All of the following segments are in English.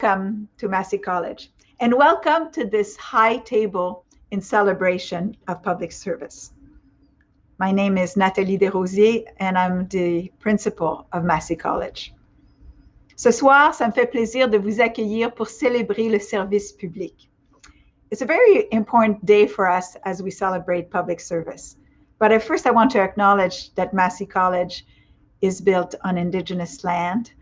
Welcome to Massey College, and welcome to this high table in celebration of public service. My name is Nathalie Desrosiers, and I'm the principal of Massey College. Ce soir, ça me fait plaisir de vous accueillir pour célébrer le service public. It's a very important day for us as we celebrate public service. But at first, I want to acknowledge that Massey College is built on Indigenous land,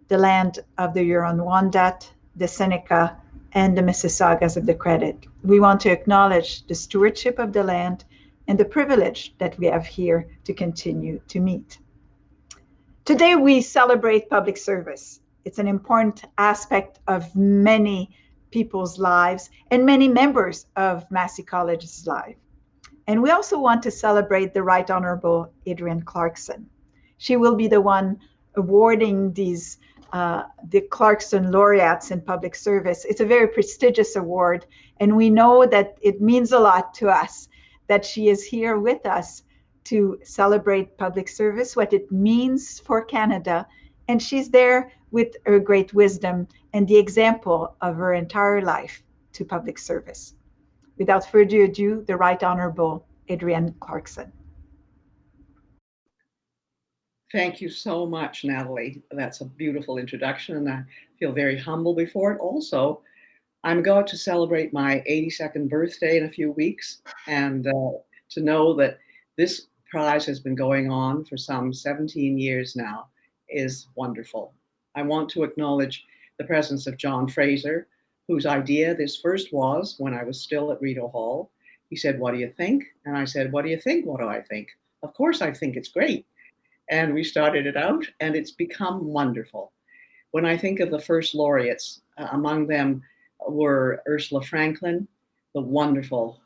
the land of the Huron-Wendat, the Seneca, and the Mississaugas of the Credit. We want to acknowledge the stewardship of the land and the privilege that we have here to continue to meet. Today, we celebrate public service. It's an important aspect of many people's lives and many members of Massey College's life. And we also want to celebrate the Right Honorable Adrienne Clarkson. She will be the one awarding the Clarkson Laureates in public service. It's a very prestigious award, and we know that it means a lot to us that she is here with us to celebrate public service, what it means for Canada, and she's there with her great wisdom and the example of her entire life to public service. Without further ado, the Right Honorable Adrienne Clarkson. Thank you so much, Natalie. That's a beautiful introduction, and I feel very humble before it. Also, I'm going to celebrate my 82nd birthday in a few weeks, and to know that this prize has been going on for some 17 years now is wonderful. I want to acknowledge the presence of John Fraser, whose idea this first was when I was still at Rideau Hall. He said, "What do you think?" And I said, "What do you think? What do I think? Of course I think it's great." And we started it out, and it's become wonderful. When I think of the first laureates, among them were Ursula Franklin, the wonderful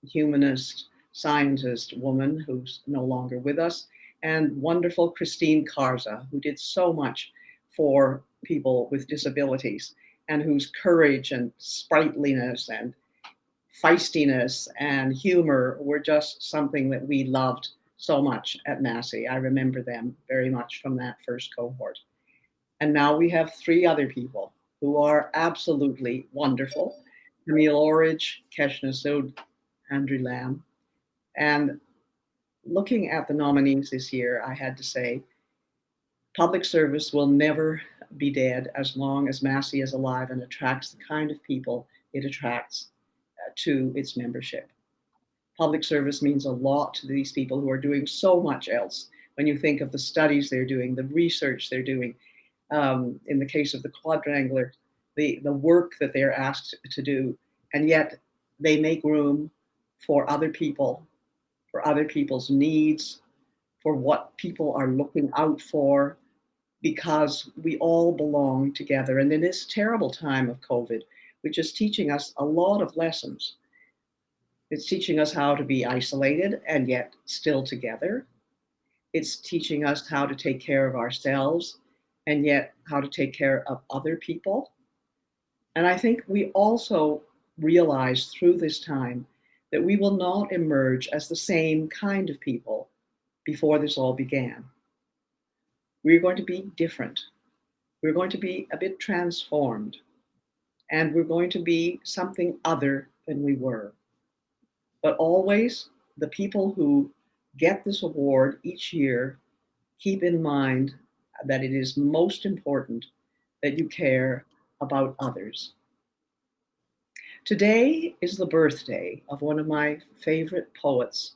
humanist, scientist woman who's no longer with us, and wonderful Christine Karza, who did so much for people with disabilities, and whose courage and sprightliness and feistiness and humor were just something that we loved so much at Massey. I remember them very much from that first cohort. And now we have three other people who are absolutely wonderful: Camille Orig, Keshna Sood, Andrew Lamb. And looking at the nominees this year, I had to say, public service will never be dead as long as Massey is alive and attracts the kind of people it attracts to its membership. Public service means a lot to these people who are doing so much else. When you think of the studies they're doing, the research they're doing, in the case of the quadrangular, the work that they're asked to do, and yet they make room for other people, for other people's needs, for what people are looking out for, because we all belong together. And in this terrible time of COVID, which is teaching us a lot of lessons, it's teaching us how to be isolated and yet still together. It's teaching us how to take care of ourselves and yet how to take care of other people. And I think we also realize through this time that we will not emerge as the same kind of people before this all began. We're going to be different. We're going to be a bit transformed, and we're going to be something other than we were. But always, the people who get this award each year keep in mind that it is most important that you care about others. Today is the birthday of one of my favorite poets,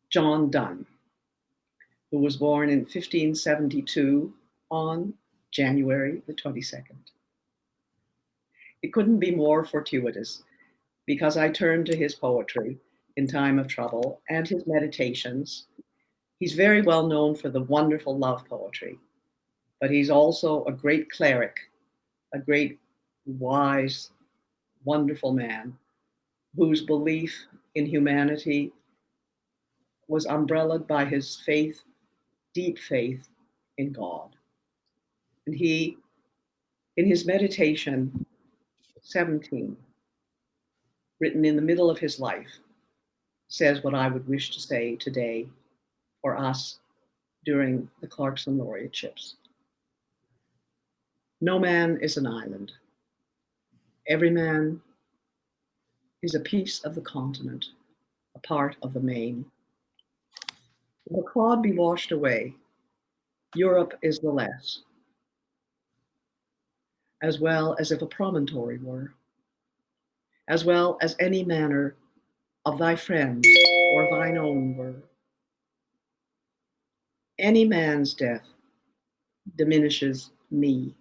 John Dunn, who was born in 1572 on January the 22nd. It couldn't be more fortuitous, because I turned to his poetry in time of trouble and his meditations. He's very well known for the wonderful love poetry, but he's also a great cleric, a great, wise, wonderful man whose belief in humanity was umbrellaed by his faith, deep faith in God. And he, in his meditation 17, written in the middle of his life, says what I would wish to say today for us during the Clarkson Laureateships. No man is an island. Every man is a piece of the continent, a part of the main. If a clod be washed away, Europe is the less, as well as if a promontory were, as well as any manner of thy friends or thine own were. Any man's death diminishes me,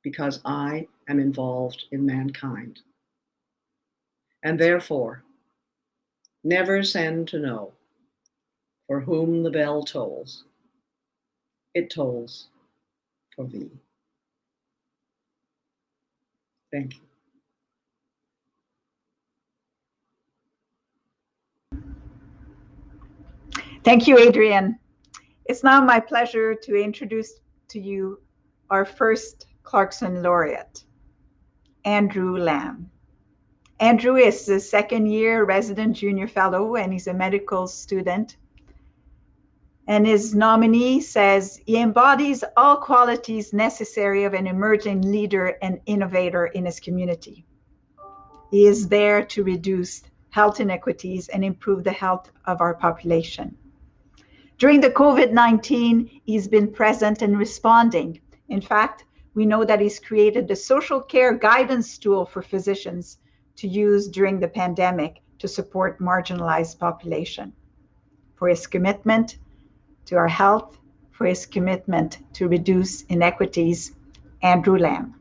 because I am involved in mankind. And therefore, never send to know for whom the bell tolls. It tolls for thee. Thank you. Thank you, Adrienne. It's now my pleasure to introduce to you our first Clarkson Laureate, Andrew Lamb. Andrew is a second-year resident junior fellow, and he's a medical student. And his nominee says he embodies all qualities necessary of an emerging leader and innovator in his community. He is there to reduce health inequities and improve the health of our population. During the COVID-19, he's been present and responding. In fact, we know that he's created the social care guidance tool for physicians to use during the pandemic to support marginalized population. For his commitment to our health, for his commitment to reduce inequities, Andrew Lamb.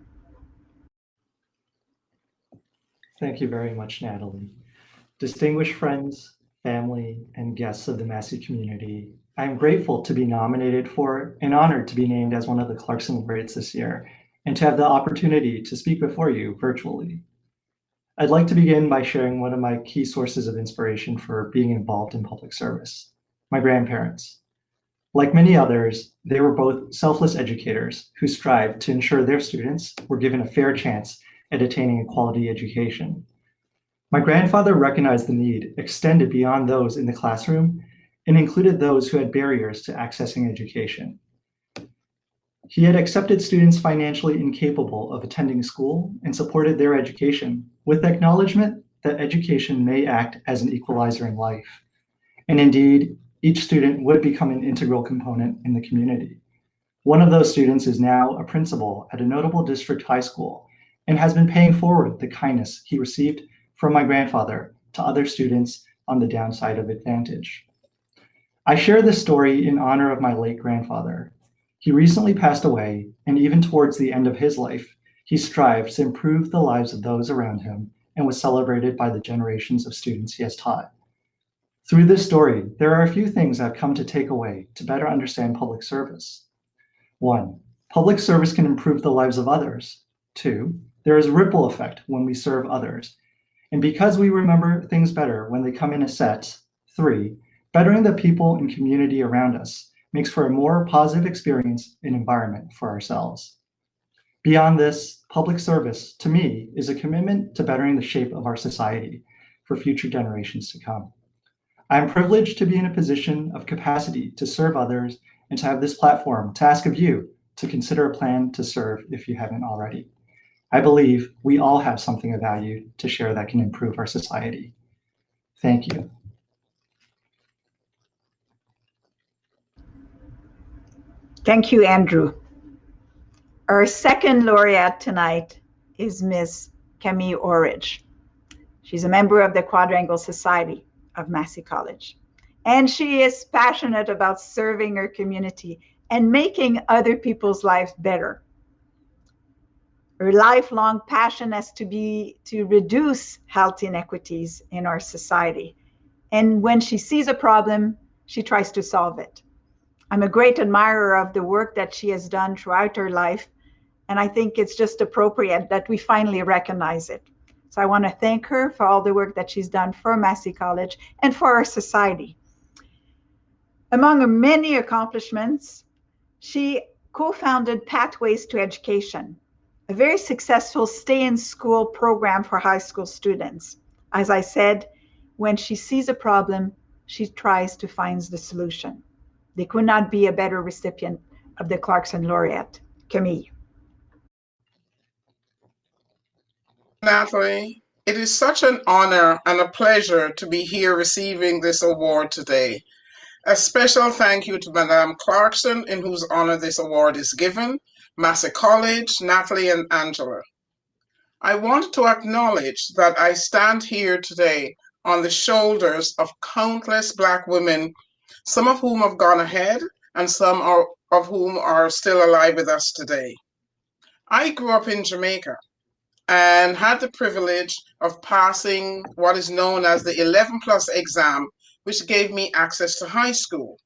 Thank you very much, Natalie. Distinguished friends, family, and guests of the Massey community, I am grateful to be nominated for and honored to be named as one of the Clarkson Laureates this year and to have the opportunity to speak before you virtually. I'd like to begin by sharing one of my key sources of inspiration for being involved in public service, my grandparents. Like many others, they were both selfless educators who strived to ensure their students were given a fair chance at attaining a quality education. My grandfather recognized the need extended beyond those in the classroom and included those who had barriers to accessing education. He had accepted students financially incapable of attending school and supported their education with acknowledgement that education may act as an equalizer in life. And indeed, each student would become an integral component in the community. One of those students is now a principal at a notable district high school and has been paying forward the kindness he received from my grandfather to other students on the downside of advantage. I share this story in honor of my late grandfather. He recently passed away, and even towards the end of his life, he strived to improve the lives of those around him and was celebrated by the generations of students he has taught. Through this story, there are a few things I've come to take away to better understand public service. 1, public service can improve the lives of others. 2, there is a ripple effect when we serve others. And because we remember things better when they come in a set. 3, bettering the people and community around us makes for a more positive experience and environment for ourselves. Beyond this, public service, to me, is a commitment to bettering the shape of our society for future generations to come. I am privileged to be in a position of capacity to serve others and to have this platform to ask of you to consider a plan to serve if you haven't already. I believe we all have something of value to share that can improve our society. Thank you. Thank you, Andrew. Our second laureate tonight is Ms. Camille Orig. She's a member of the Quadrangle Society of Massey College, and she is passionate about serving her community and making other people's lives better. Her lifelong passion has to be to reduce health inequities in our society. And when she sees a problem, she tries to solve it. I'm a great admirer of the work that she has done throughout her life, and I think it's just appropriate that we finally recognize it. So I want to thank her for all the work that she's done for Massey College and for our society. Among her many accomplishments, she co-founded Pathways to Education, a very successful stay-in-school program for high school students. As I said, when she sees a problem, she tries to find the solution. There could not be a better recipient of the Clarkson Laureate, Camille. Natalie. It is such an honor and a pleasure to be here receiving this award today. A special thank you to Madame Clarkson, in whose honor this award is given, Massey College, Natalie, and Angela. I want to acknowledge that I stand here today on the shoulders of countless Black women, some of whom have gone ahead and of whom are still alive with us today. I grew up in Jamaica and had the privilege of passing what is known as the 11 plus exam, which gave me access to high school.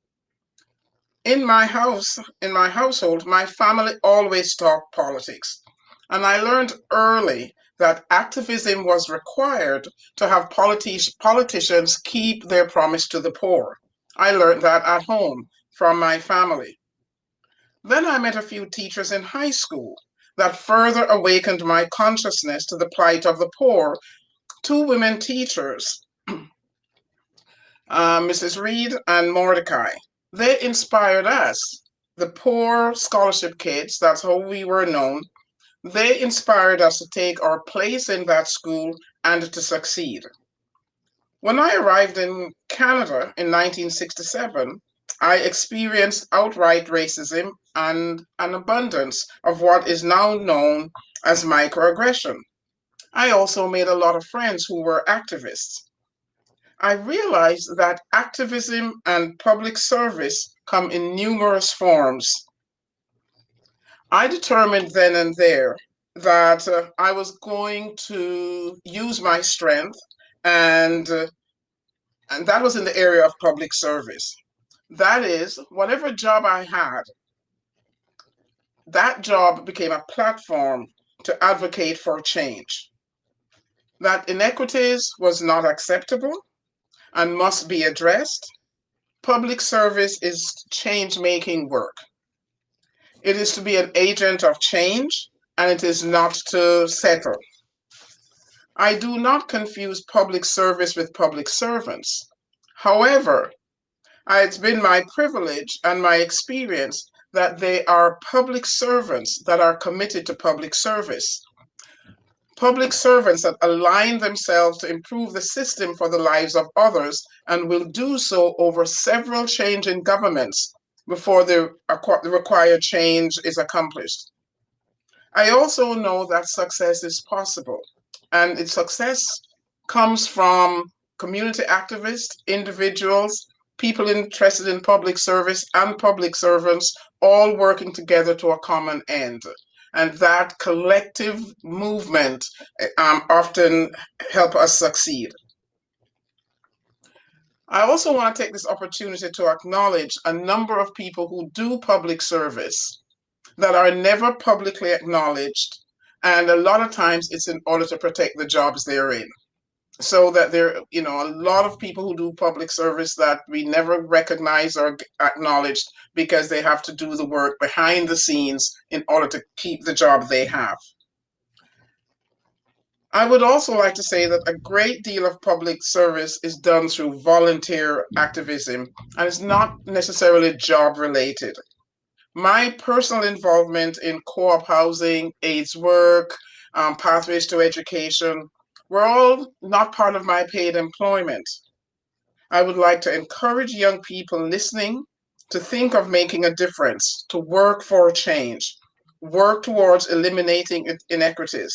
In my household, my family always talked politics. And I learned early that activism was required to have politicians keep their promise to the poor. I learned that at home from my family. Then I met a few teachers in high school that further awakened my consciousness to the plight of the poor. Two women teachers, Mrs. Reed and Mordecai. They inspired us, the poor scholarship kids, that's how we were known. They inspired us to take our place in that school and to succeed. When I arrived in Canada in 1967, I experienced outright racism and an abundance of what is now known as microaggression. I also made a lot of friends who were activists. I realized that activism and public service come in numerous forms. I determined then and there that I was going to use my strength, and that was in the area of public service. That is, whatever job I had, that job became a platform to advocate for change. That inequities was not acceptable and must be addressed. Public service is change-making work. It is to be an agent of change, and it is not to settle. I do not confuse public service with public servants. However, it's been my privilege and my experience that they are public servants that are committed to public service. Public servants that align themselves to improve the system for the lives of others and will do so over several changing governments before the required change is accomplished. I also know that success is possible, and its success comes from community activists, individuals, people interested in public service, and public servants all working together to a common end. And that collective movement often help us succeed. I also want to take this opportunity to acknowledge a number of people who do public service that are never publicly acknowledged, and a lot of times it's in order to protect the jobs they're in. So that there, a lot of people who do public service that we never recognize or acknowledged because they have to do the work behind the scenes in order to keep the job they have. I would also like to say that a great deal of public service is done through volunteer activism and is not necessarily job related. My personal involvement in co-op housing, AIDS work, pathways to education, were all not part of my paid employment. I would like to encourage young people listening to think of making a difference, to work for change, work towards eliminating inequities.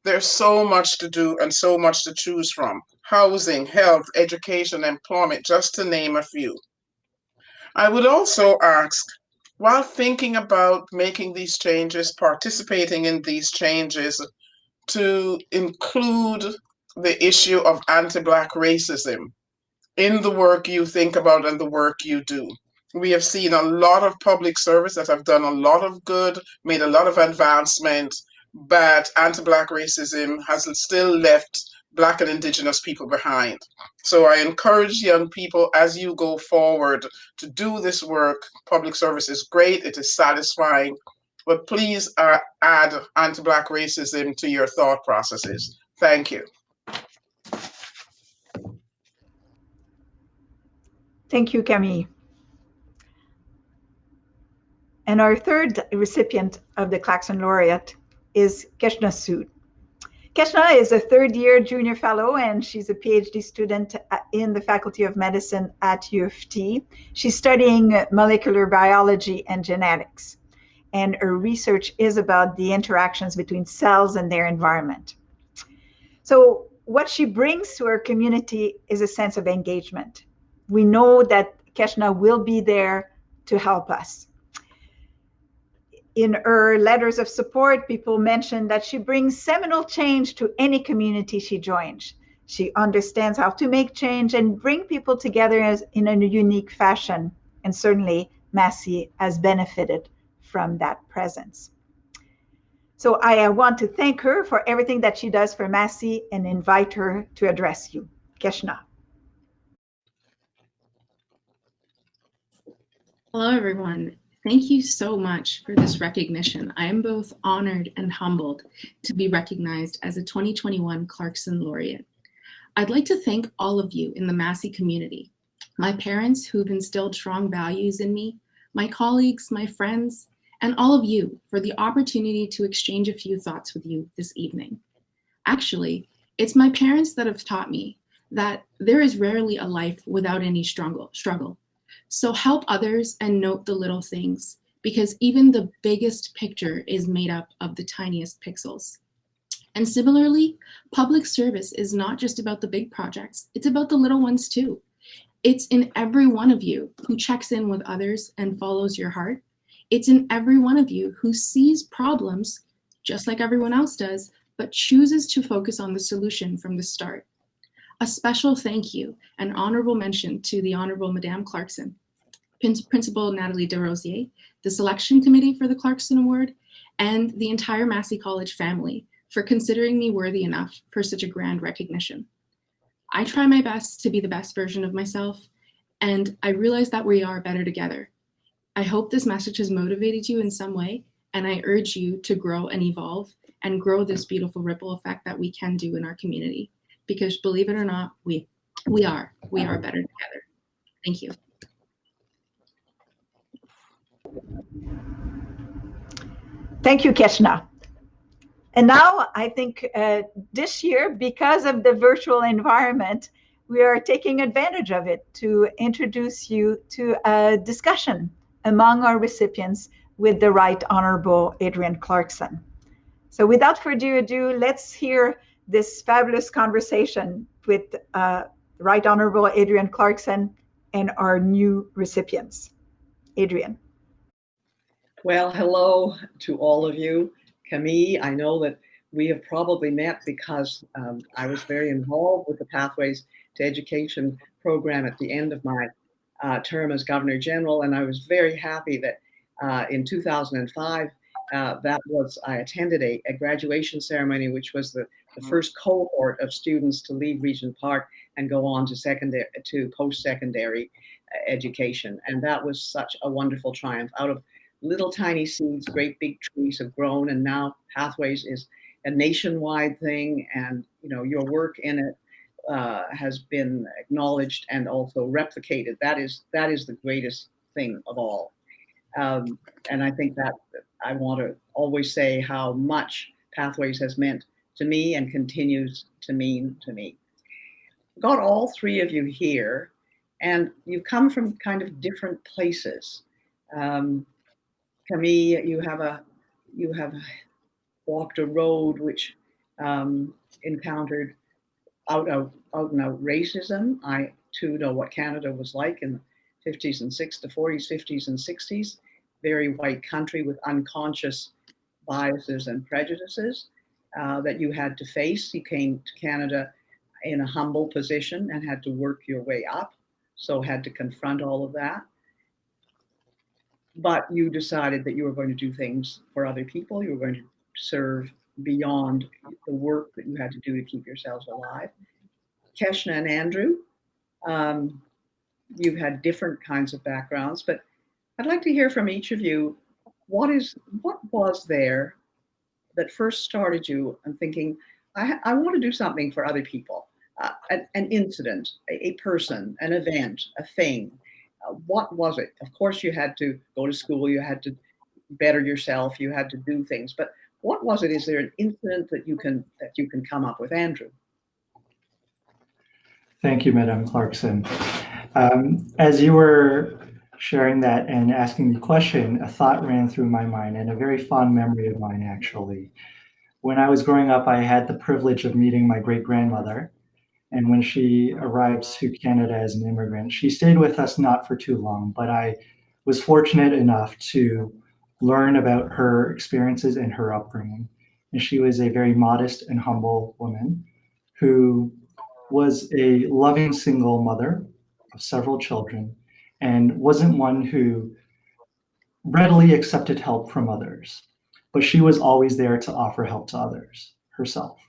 There's so much to do and so much to choose from: housing, health, education, employment, just to name a few. I would also ask, while thinking about making these changes, participating in these changes, to include the issue of anti-Black racism in the work you think about and the work you do. We have seen a lot of public service that have done a lot of good, made a lot of advancement, but anti-Black racism has still left Black and Indigenous people behind. So I encourage young people as you go forward to do this work. Public service is great, it is satisfying, but please add anti-Black racism to your thought processes. Thank you. Thank you, Camille. And our third recipient of the Clarkson Laureate is Keshna Sood. Keshna is a third-year junior fellow, and she's a PhD student in the Faculty of Medicine at U of T. She's studying molecular biology and genetics, and her research is about the interactions between cells and their environment. So what she brings to her community is a sense of engagement. We know that Keshna will be there to help us. In her letters of support, people mention that she brings seminal change to any community she joins. She understands how to make change and bring people together in a unique fashion. And certainly Massey has benefited from that presence. So I want to thank her for everything that she does for Massey and invite her to address you. Keshna. Hello, everyone. Thank you so much for this recognition. I am both honored and humbled to be recognized as a 2021 Clarkson Laureate. I'd like to thank all of you in the Massey community, my parents who've instilled strong values in me, my colleagues, my friends, and all of you for the opportunity to exchange a few thoughts with you this evening. Actually, it's my parents that have taught me that there is rarely a life without any struggle. So help others and note the little things, because even the biggest picture is made up of the tiniest pixels. And similarly, public service is not just about the big projects, it's about the little ones too. It's in every one of you who checks in with others and follows your heart. It's in every one of you who sees problems, just like everyone else does, but chooses to focus on the solution from the start. A special thank you and honorable mention to the Honorable Madame Clarkson, Principal Nathalie Desrosiers, the selection committee for the Clarkson Award, and the entire Massey College family for considering me worthy enough for such a grand recognition. I try my best to be the best version of myself, and I realize that we are better together. I hope this message has motivated you in some way, and I urge you to grow and evolve and grow this beautiful ripple effect that we can do in our community. Because believe it or not, we are better together. Thank you. Thank you, Keshna. And now I think this year, because of the virtual environment, we are taking advantage of it to introduce you to a discussion among our recipients with the Right Honorable Adrienne Clarkson. So without further ado, let's hear this fabulous conversation with Right Honorable Adrienne Clarkson and our new recipients. Adrienne. Well, hello to all of you. Camille, I know that we have probably met because I was very involved with the Pathways to Education program at the end of my term as Governor General, and I was very happy that in 2005, I attended a graduation ceremony, which was the first cohort of students to leave Regent Park and go on to post-secondary education. And that was such a wonderful triumph. Out of little tiny seeds, great big trees have grown, and now Pathways is a nationwide thing, and your work in it has been acknowledged and also replicated. That is the greatest thing of all. And I think that I want to always say how much Pathways has meant to me and continues to mean to me. Got all three of you here, and you've come from kind of different places. Camille, you have walked a road which encountered out and out racism. I too know what Canada was like in the 50s and 40s, 50s and 60s. Very white country with unconscious biases and prejudices that you had to face. You came to Canada in a humble position and had to work your way up, so had to confront all of that. But you decided that you were going to do things for other people. You were going to serve beyond the work that you had to do to keep yourselves alive. Keshna and Andrew, you've had different kinds of backgrounds, but I'd like to hear from each of you, what was there that first started you in thinking, I want to do something for other people, an incident, a person, an event, a thing. What was it? Of course, you had to go to school, you had to better yourself, you had to do things, but What was it? Is there an incident that you can come up with, Andrew? Thank you, Madam Clarkson. As you were sharing that and asking the question, a thought ran through my mind, and a very fond memory of mine, actually. When I was growing up, I had the privilege of meeting my great-grandmother. And when she arrived to Canada as an immigrant, she stayed with us not for too long, but I was fortunate enough to learn about her experiences and her upbringing. And she was a very modest and humble woman who was a loving single mother of several children and wasn't one who readily accepted help from others, but she was always there to offer help to others herself.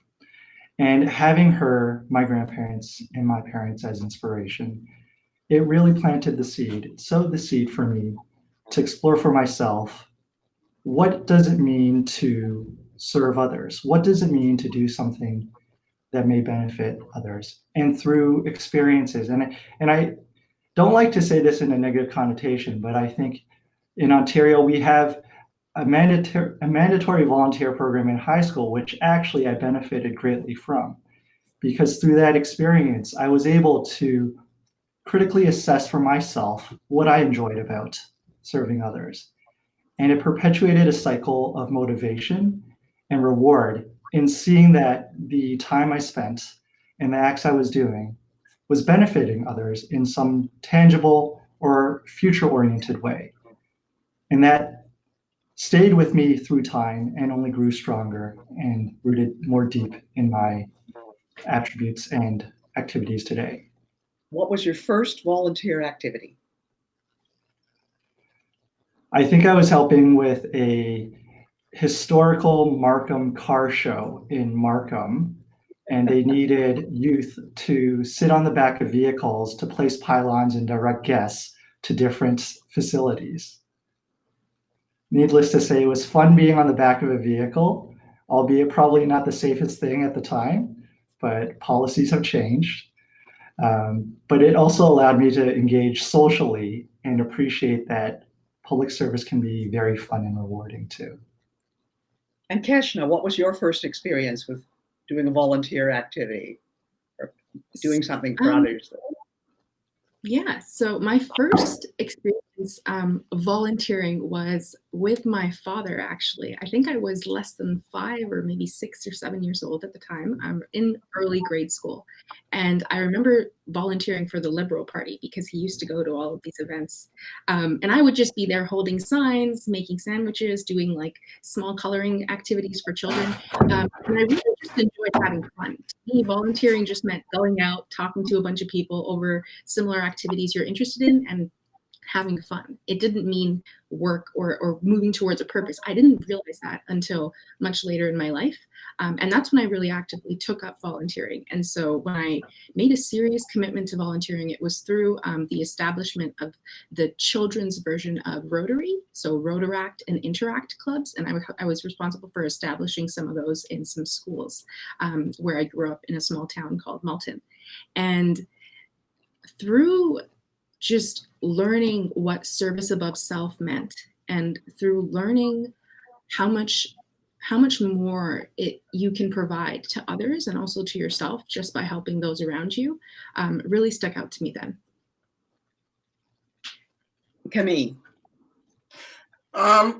And having her, my grandparents, and my parents as inspiration, it really planted the seed, it sowed the seed for me to explore for myself, what does it mean to serve others? What does it mean to do something that may benefit others? And through experiences, and I don't like to say this in a negative connotation, but I think in Ontario we have a mandatory volunteer program in high school, which actually I benefited greatly from, because through that experience, I was able to critically assess for myself what I enjoyed about serving others. And it perpetuated a cycle of motivation and reward in seeing that the time I spent and the acts I was doing was benefiting others in some tangible or future-oriented way. And that stayed with me through time and only grew stronger and rooted more deep in my attributes and activities today. What was your first volunteer activity? I think I was helping with a historical Markham car show in Markham, and they needed youth to sit on the back of vehicles to place pylons and direct guests to different facilities. Needless to say, it was fun being on the back of a vehicle, albeit probably not the safest thing at the time, but policies have changed. But it also allowed me to engage socially and appreciate that public service can be very fun and rewarding too. And Keshna, what was your first experience with doing a volunteer activity or doing something for others? Yeah, so my first experience volunteering was with my father, actually. I think I was less than 5 or maybe 6 or 7 years old at the time. I'm in early grade school. And I remember volunteering for the Liberal Party because he used to go to all of these events. And I would just be there holding signs, making sandwiches, doing like small coloring activities for children. And I really just enjoyed having fun. To me, volunteering just meant going out, talking to a bunch of people over similar activities you're interested in and having fun. It didn't mean work or moving towards a purpose. I didn't realize that until much later in my life. And that's when I really actively took up volunteering. And so when I made a serious commitment to volunteering, it was through the establishment of the children's version of Rotary, so Rotaract and Interact clubs. And I was responsible for establishing some of those in some schools where I grew up in a small town called Malton. And through just learning what service above self meant, and through learning how much more you can provide to others and also to yourself just by helping those around you, really stuck out to me then. Camille.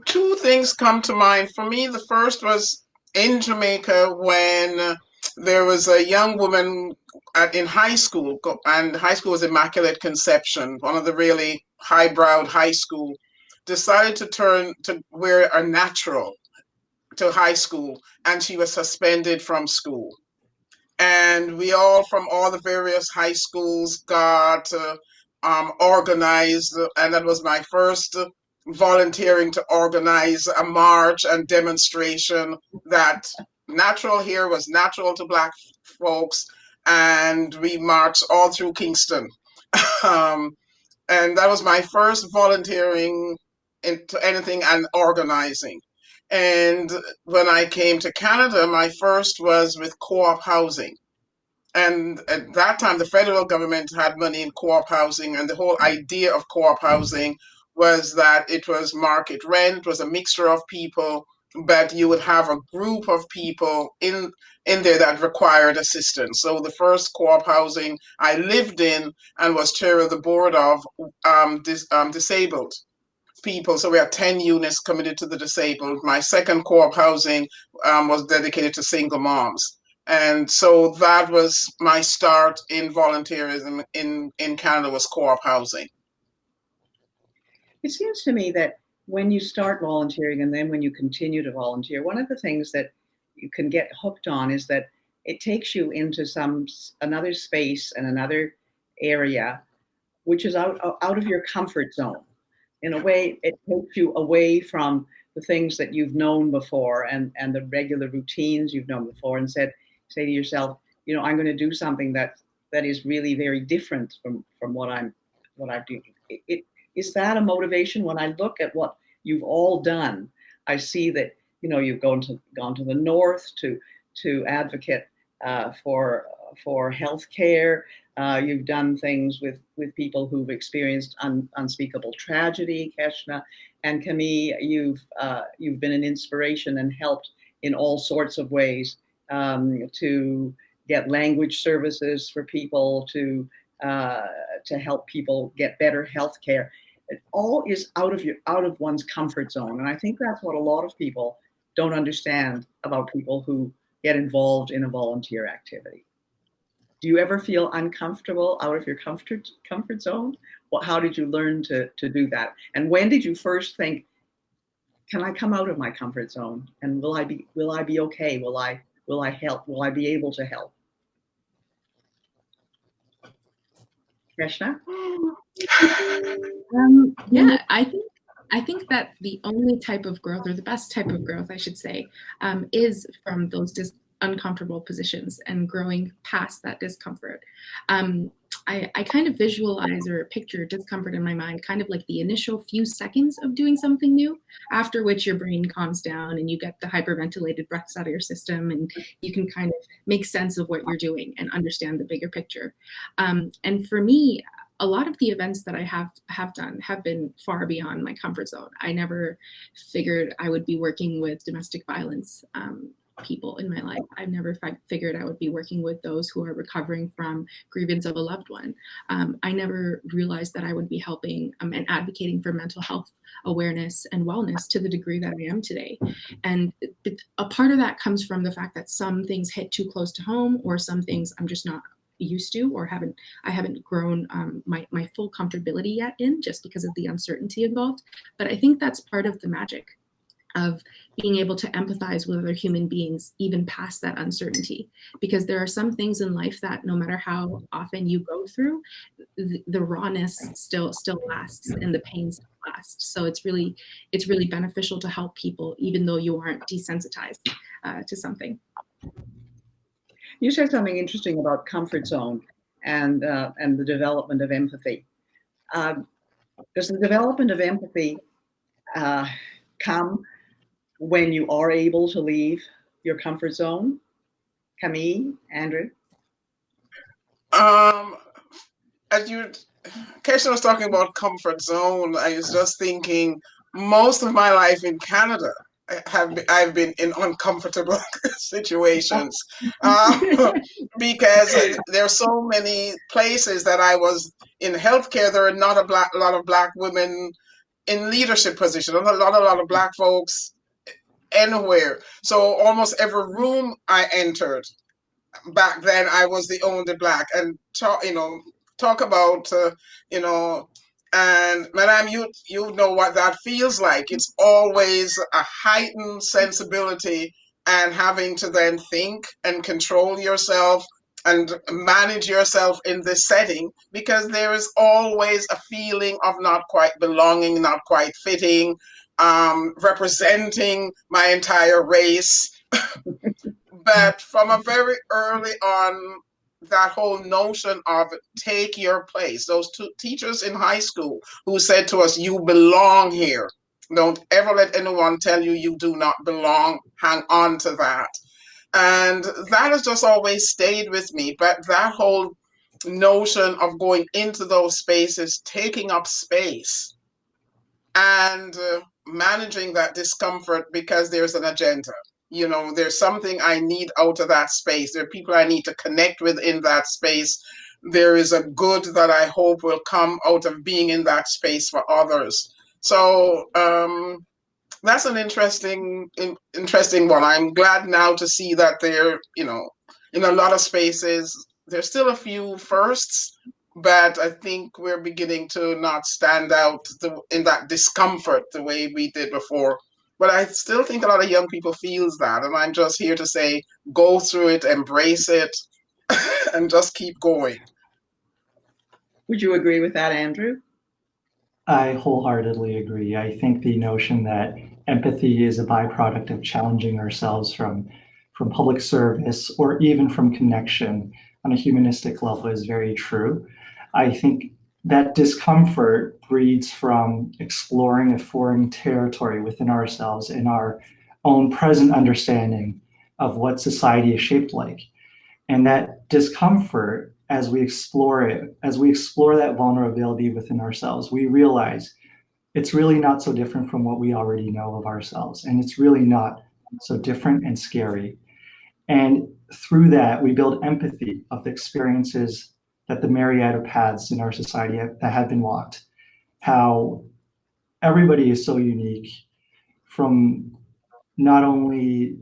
Two things come to mind. For me, the first was in Jamaica when there was a young woman in high school, and high school was Immaculate Conception, one of the really highbrowed high school, decided to turn to wear a natural to high school, and she was suspended from school. And we all from all the various high schools got organized, and that was my first volunteering to organize a march and demonstration that natural hair was natural to Black folks, and we marched all through Kingston. And that was my first volunteering into anything and organizing. And when I came to Canada, my first was with co-op housing. And at that time, the federal government had money in co-op housing, and the whole idea of co-op housing was that it was market rent, was a mixture of people, but you would have a group of people in there that required assistance. So the first co-op housing I lived in and was chair of the board of disabled people. So we had 10 units committed to the disabled. My second co-op housing was dedicated to single moms. And so that was my start in volunteerism in Canada, was co-op housing. It seems to me that when you start volunteering and then when you continue to volunteer, one of the things that you can get hooked on is that it takes you into another space and another area, which is out of your comfort zone. In a way, it takes you away from the things that you've known before and the regular routines you've known before, and say to yourself, you know, I'm going to do something that is really very different from what I'm doing. Is that a motivation? When I look at what you've all done, I see that, you know, you've gone to the north to advocate for healthcare. You've done things with people who've experienced unspeakable tragedy, Keshna and Camille. You've been an inspiration and helped in all sorts of ways to get language services for people, to help people get better health care. It all is out of one's comfort zone. And I think that's what a lot of people don't understand about people who get involved in a volunteer activity. Do you ever feel uncomfortable out of your comfort zone? Well, how did you learn to do that? And when did you first think, can I come out of my comfort zone? And will I be okay? Will I help? Will I be able to help? Krishna? Yeah, I think that the only type of growth, or the best type of growth, I should say, is from those uncomfortable positions and growing past that discomfort. I kind of visualize or picture discomfort in my mind, kind of like the initial few seconds of doing something new, after which your brain calms down and you get the hyperventilated breaths out of your system, and you can kind of make sense of what you're doing and understand the bigger picture. And for me, a lot of the events that I have done have been far beyond my comfort zone. I never figured I would be working with domestic violence people in my life. I've never figured I would be working with those who are recovering from grievance of a loved one. I never realized that I would be helping and advocating for mental health awareness and wellness to the degree that I am today. And a part of that comes from the fact that some things hit too close to home, or some things I'm just not used to, or I haven't grown my full comfortability yet in, just because of the uncertainty involved. But I think that's part of the magic of being able to empathize with other human beings, even past that uncertainty, because there are some things in life that no matter how often you go through, the rawness still lasts and the pain still lasts. So it's really beneficial to help people, even though you aren't desensitized to something. You said something interesting about comfort zone and the development of empathy. Does the development of empathy come when you are able to leave your comfort zone? Camille, Andrew? As Kesha was talking about comfort zone, I was just thinking, most of my life in Canada, I've been in uncomfortable situations because there are so many places that I was in healthcare. There are not a lot of Black women in leadership positions, a lot of Black folks anywhere. So almost every room I entered back then, I was the only Black. And talk about and Madame, you know what that feels like. It's always a heightened sensibility, and having to then think and control yourself and manage yourself in this setting, because there is always a feeling of not quite belonging, not quite fitting, representing my entire race. But from a very early on, that whole notion of take your place, those two teachers in high school who said to us, you belong here. Don't ever let anyone tell you do not belong. Hang on to that. And that has just always stayed with me. But that whole notion of going into those spaces, taking up space, and managing that discomfort because there's an agenda. You know, there's something I need out of that space. There are people I need to connect with in that space. There is a good that I hope will come out of being in that space for others. So that's an interesting one. I'm glad now to see that there, you know, in a lot of spaces, there's still a few firsts, but I think we're beginning to not stand out in that discomfort the way we did before. But I still think a lot of young people feels that, and I'm just here to say, go through it, embrace it, and just keep going. Would you agree with that, Andrew? I wholeheartedly agree. I think the notion that empathy is a byproduct of challenging ourselves from public service or even from connection on a humanistic level is very true. I think that discomfort breeds from exploring a foreign territory within ourselves in our own present understanding of what society is shaped like. And that discomfort, as we explore it, as we explore that vulnerability within ourselves, we realize it's really not so different from what we already know of ourselves. And it's really not so different and scary. And through that, we build empathy of the experiences that the myriad of paths in our society that have been walked, how everybody is so unique from not only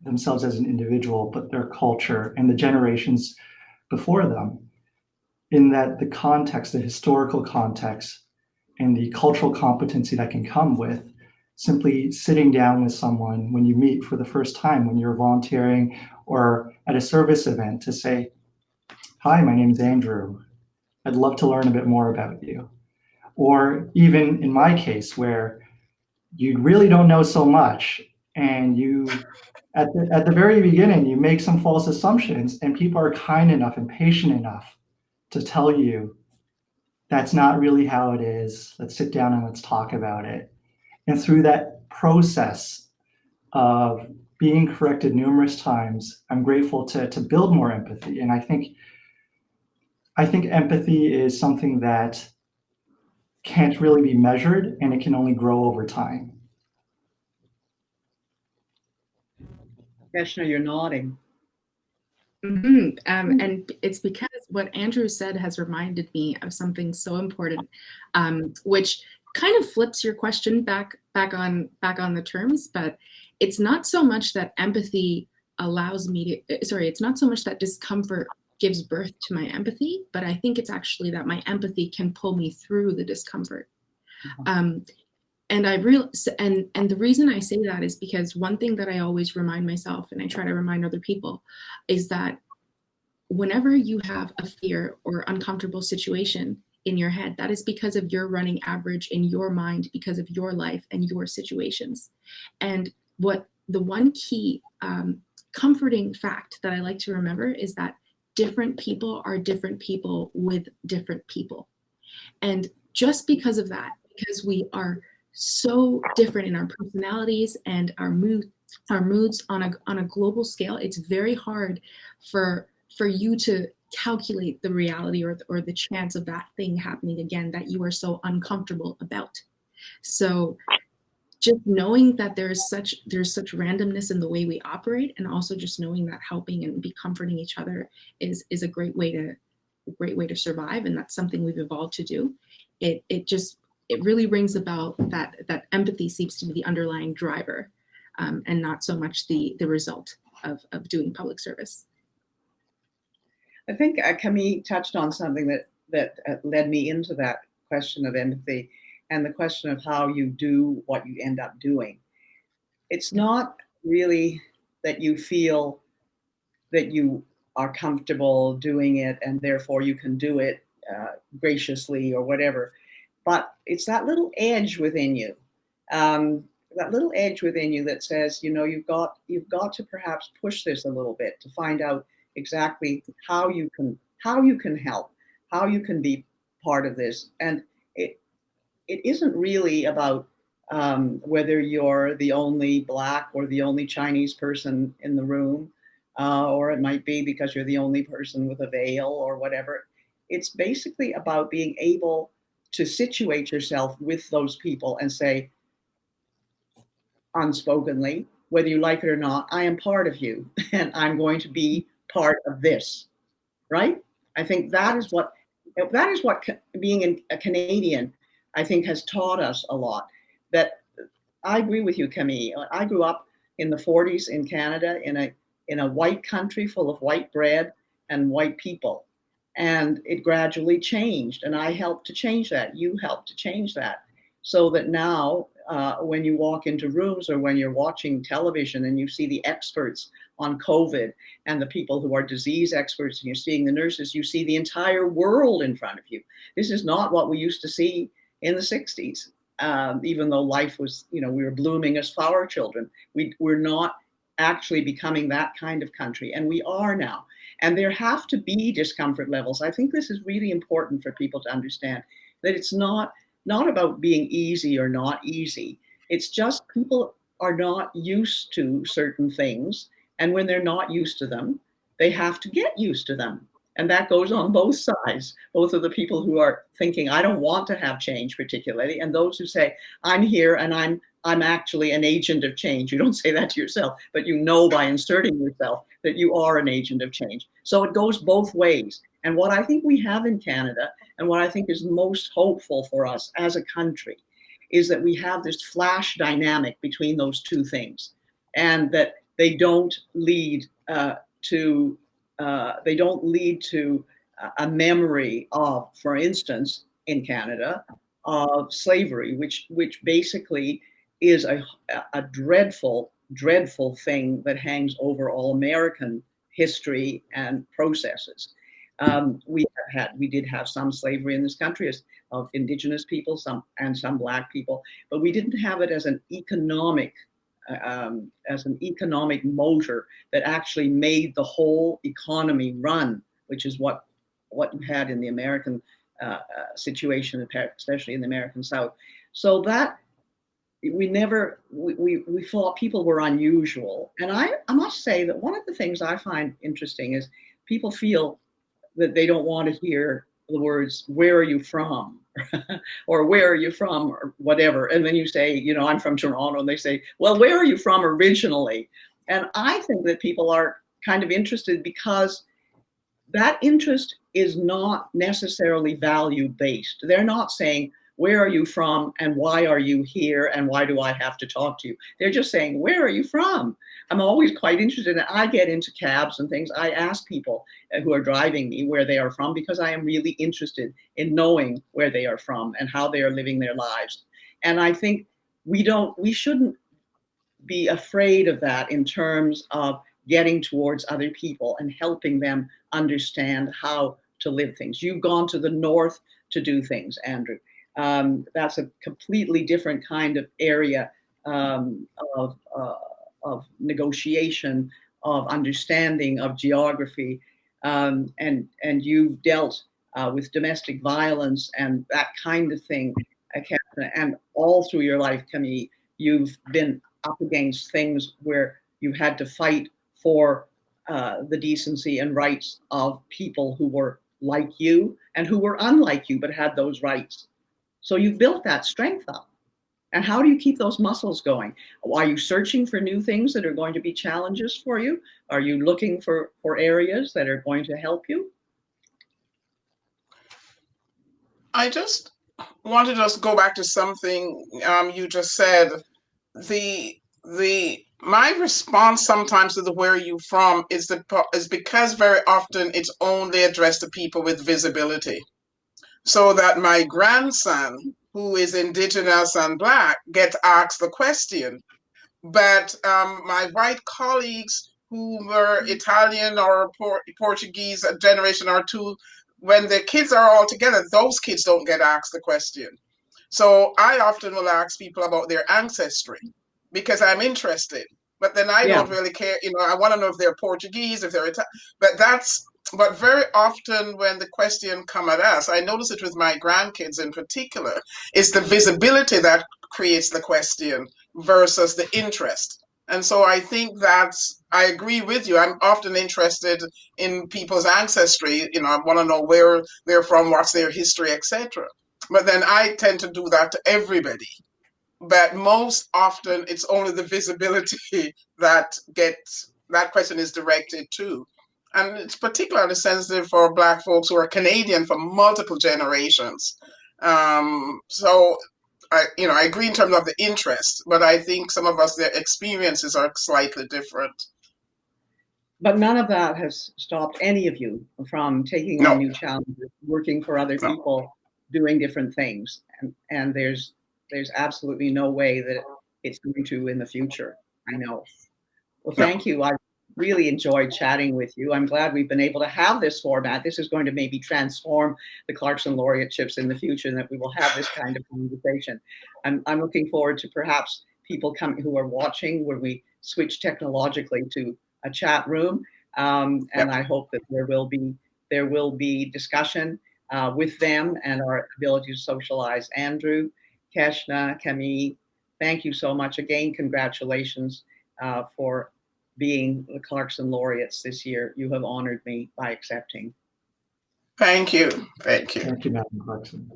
themselves as an individual, but their culture and the generations before them, in that the context, the historical context, and the cultural competency that can come with simply sitting down with someone when you meet for the first time, when you're volunteering or at a service event, to say, "Hi, my name is Andrew. I'd love to learn a bit more about you." Or even in my case, where you really don't know so much, and you, at the very beginning, you make some false assumptions, and people are kind enough and patient enough to tell you, "That's not really how it is. Let's sit down and let's talk about it." And through that process of being corrected numerous times, I'm grateful to build more empathy. And I think empathy is something that can't really be measured, and it can only grow over time. Commissioner, you're nodding. And it's because what Andrew said has reminded me of something so important, which kind of flips your question back on the terms. But it's not so much that empathy allows me to. Sorry, it's not so much that discomfort gives birth to my empathy, but I think it's actually that my empathy can pull me through the discomfort. And the reason I say that is because one thing that I always remind myself, and I try to remind other people, is that whenever you have a fear or uncomfortable situation in your head, that is because of your running average in your mind, because of your life and your situations. And what the one key comforting fact that I like to remember is that different people are different people with different people. And just because of that, because we are so different in our personalities and our moods on a global scale, it's very hard for you to calculate the reality or the chance of that thing happening again that you are so uncomfortable about. So just knowing that there's such randomness in the way we operate, and also just knowing that helping and be comforting each other is a great way to survive, and that's something we've evolved to do. It really rings about that empathy seems to be the underlying driver, and not so much the result of doing public service. I think Camille touched on something that led me into that question of empathy and the question of how you do what you end up doing. It's not really that you feel that you are comfortable doing it and therefore you can do it graciously or whatever, but it's that little edge within you, that says, you know, you've got to perhaps push this a little bit to find out exactly how you can help, how you can be part of this. And it isn't really about whether you're the only Black or the only Chinese person in the room, or it might be because you're the only person with a veil or whatever. It's basically about being able to situate yourself with those people and say, unspokenly, whether you like it or not, I am part of you and I'm going to be part of this, right? I think that is what being a Canadian, I think, has taught us a lot. That I agree with you, Camille. I grew up in the 40s in Canada in a white country full of white bread and white people. And it gradually changed. And I helped to change that. You helped to change that. So that now, when you walk into rooms or when you're watching television and you see the experts on COVID and the people who are disease experts and you're seeing the nurses, you see the entire world in front of you. This is not what we used to see in the 60s. Even though life was, we were blooming as flower children. We're not actually becoming that kind of country, and we are now. And there have to be discomfort levels. I think this is really important for people to understand, that it's not about being easy or not easy. It's just people are not used to certain things, and when they're not used to them, they have to get used to them. And that goes on both sides, both of the people who are thinking, I don't want to have change particularly, and those who say, I'm here and I'm actually an agent of change. You don't say that to yourself, but you know by inserting yourself that you are an agent of change. So it goes both ways. And what I think we have in Canada, and what I think is most hopeful for us as a country, is that we have this flash dynamic between those two things, and that they don't lead to a memory of, for instance, in Canada, of slavery, which basically is a dreadful, dreadful thing that hangs over all American history and processes. We did have some slavery in this country of Indigenous people, some Black people, but we didn't have it as an economic motor that actually made the whole economy run, which is what you had in the American situation, especially in the American South. So that we thought people were unusual. And I must say that one of the things I find interesting is people feel that they don't want to hear the words, where are you from? Or where are you from? Or whatever. And then you say, I'm from Toronto. And they say, well, where are you from originally? And I think that people are kind of interested because that interest is not necessarily value-based. They're not saying, where are you from and why are you here and why do I have to talk to you? They're just saying, where are you from? I'm always quite interested. And I get into cabs and things. I ask people who are driving me where they are from because I am really interested in knowing where they are from and how they are living their lives. And I think we shouldn't be afraid of that in terms of getting towards other people and helping them understand how to live things. You've gone to the north to do things, Andrew. That's a completely different kind of area of negotiation, of understanding, of geography, and you've dealt with domestic violence and that kind of thing, and all through your life, Camille, you've been up against things where you had to fight for the decency and rights of people who were like you and who were unlike you but had those rights. So you've built that strength up. And how do you keep those muscles going? Are you searching for new things that are going to be challenges for you? Are you looking for areas that are going to help you? I just wanted us to go back to something you just said. My response sometimes to the where are you from is because very often it's only addressed to people with visibility. So that my grandson, who is Indigenous and Black, gets asked the question. But my white colleagues who were Italian or Portuguese, a generation or two, when the kids are all together, those kids don't get asked the question. So I often will ask people about their ancestry because I'm interested. But then I don't really care. I want to know if they're Portuguese, if they're Italian. But very often when the question come at us, I notice it with my grandkids in particular, is the visibility that creates the question versus the interest. And so I think I agree with you. I'm often interested in people's ancestry. I want to know where they're from, what's their history, etc. But then I tend to do that to everybody but most often it's only the visibility that question is directed to. And it's particularly sensitive for Black folks who are Canadian for multiple generations. So I agree in terms of the interest, but I think some of us, their experiences are slightly different. But none of that has stopped any of you from taking No. on new challenges, working for other No. people, doing different things. And there's absolutely no way that it's going to in the future. I know. Well, thank you. I really enjoyed chatting with you. I'm glad we've been able to have this format. This is going to maybe transform the Clarkson Laureateships in the future, and that we will have this kind of conversation. I'm looking forward to perhaps people who are watching when we switch technologically to a chat room, and I hope that there will be discussion with them and our ability to socialize. Andrew, Keshna, Camille, thank you so much again. Congratulations for being the Clarkson Laureates this year. You have honored me by accepting. Thank you. Thank you. Thank you, Madam Clarkson.